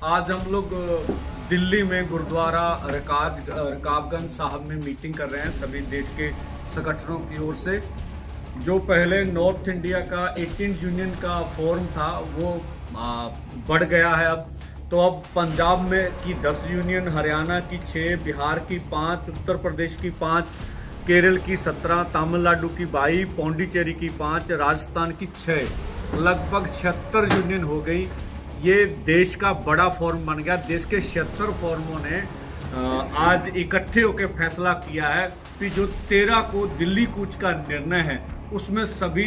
आज हम लोग दिल्ली में गुरुद्वारा रकाबगंज साहब में मीटिंग कर रहे हैं सभी देश के संगठनों की ओर से। जो पहले नॉर्थ इंडिया का 18 यूनियन का फोरम था वो बढ़ गया है तो अब पंजाब में की 10 यूनियन, हरियाणा की 6, बिहार की 5, उत्तर प्रदेश की 5, केरल की 17, तमिलनाडु की 22, पौंडीचेरी की 5, राजस्थान की 6, लगभग 76 यूनियन हो गई। ये देश का बड़ा फोरम बन गया। देश के 76 फोरमों ने आज इकट्ठे होकर फैसला किया है कि जो 13 को दिल्ली कूच का निर्णय है उसमें सभी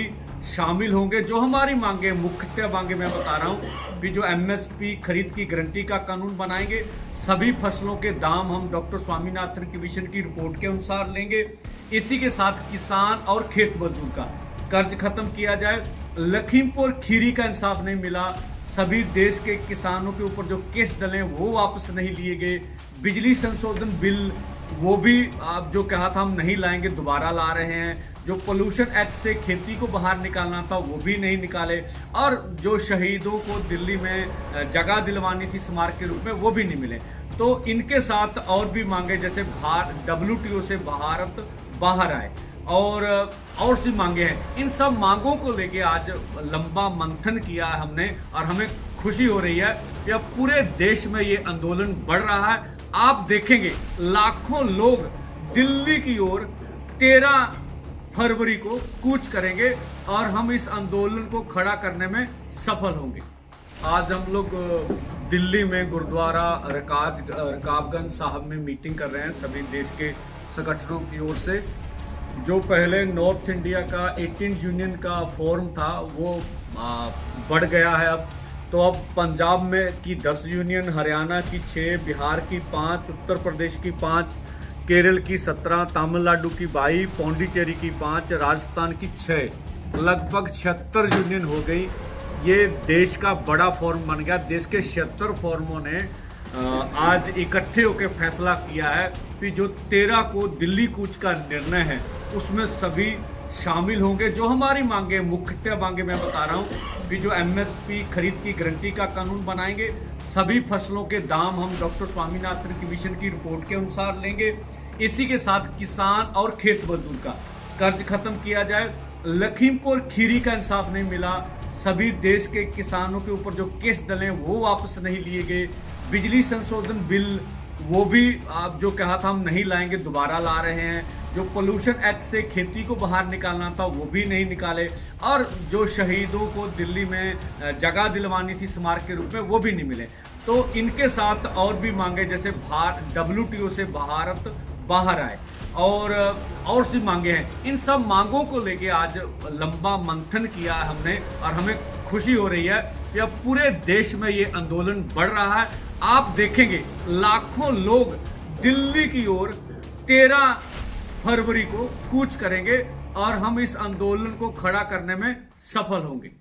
शामिल होंगे। जो हमारी मांगे, मुख्यतः मांगे मैं बता रहा हूँ कि जो MSP खरीद की गारंटी का कानून बनाएंगे, सभी फसलों के दाम हम डॉक्टर स्वामीनाथन कमीशन की रिपोर्ट के अनुसार लेंगे। इसी के साथ किसान और खेत मजदूर का कर्ज खत्म किया जाए। लखीमपुर खीरी का इंसाफ नहीं मिला, सभी देश के किसानों के ऊपर जो केस डले वो वापस नहीं लिए गए। बिजली संशोधन बिल वो भी आप जो कहा था हम नहीं लाएंगे, दोबारा ला रहे हैं। जो पोल्यूशन एक्ट से खेती को बाहर निकालना था वो भी नहीं निकाले, और जो शहीदों को दिल्ली में जगह दिलवानी थी स्मारक के रूप में वो भी नहीं मिले। तो इनके साथ और भी मांगे, जैसे WTO से भारत बाहर आए और सी मांगे हैं। इन सब मांगों को लेके आज लंबा मंथन किया है हमने, और हमें खुशी हो रही है कि अब पूरे देश में ये आंदोलन बढ़ रहा है। आप देखेंगे लाखों लोग दिल्ली की ओर 13 फरवरी को कूच करेंगे और हम इस आंदोलन को खड़ा करने में सफल होंगे। आज हम लोग दिल्ली में गुरुद्वारा रकाबगंज साहब में मीटिंग कर रहे हैं सभी देश के संगठनों की ओर से। जो पहले नॉर्थ इंडिया का 18 यूनियन का फोरम था वो बढ़ गया है तो अब पंजाब में की 10 यूनियन, हरियाणा की 6, बिहार की 5, उत्तर प्रदेश की 5, केरल की 17, तमिलनाडु की 22, पौंडीचेरी की 5, राजस्थान की 6, लगभग 76 यूनियन हो गई। ये देश का बड़ा फोरम बन गया। देश के 76 फोरमों ने आज इकट्ठे होकर फैसला किया है कि जो 13 को दिल्ली कूच का निर्णय है उसमें सभी शामिल होंगे। जो हमारी मांगे, मुख्यतः मांगे मैं बता रहा हूँ कि जो MSP खरीद की गारंटी का कानून बनाएंगे, सभी फसलों के दाम हम डॉक्टर स्वामीनाथन कमीशन की रिपोर्ट के अनुसार लेंगे। इसी के साथ किसान और खेत मजदूर का कर्ज खत्म किया जाए। लखीमपुर खीरी का इंसाफ नहीं मिला, सभी देश के किसानों के ऊपर जो केस डले वो वापस नहीं लिए गए। बिजली संशोधन बिल वो भी आप जो कहा था हम नहीं लाएंगे, दोबारा ला रहे हैं। जो पोल्यूशन एक्ट से खेती को बाहर निकालना था वो भी नहीं निकाले, और जो शहीदों को दिल्ली में जगह दिलवानी थी स्मारक के रूप में वो भी नहीं मिले। तो इनके साथ और भी मांगे, जैसे WTO से भारत बाहर आए और सी मांगे हैं। इन सब मांगों को लेके आज लंबा मंथन किया है हमने, और हमें खुशी हो रही है कि अब पूरे देश में ये आंदोलन बढ़ रहा है। आप देखेंगे लाखों लोग दिल्ली की ओर 13 फरवरी को कूच करेंगे और हम इस आंदोलन को खड़ा करने में सफल होंगे।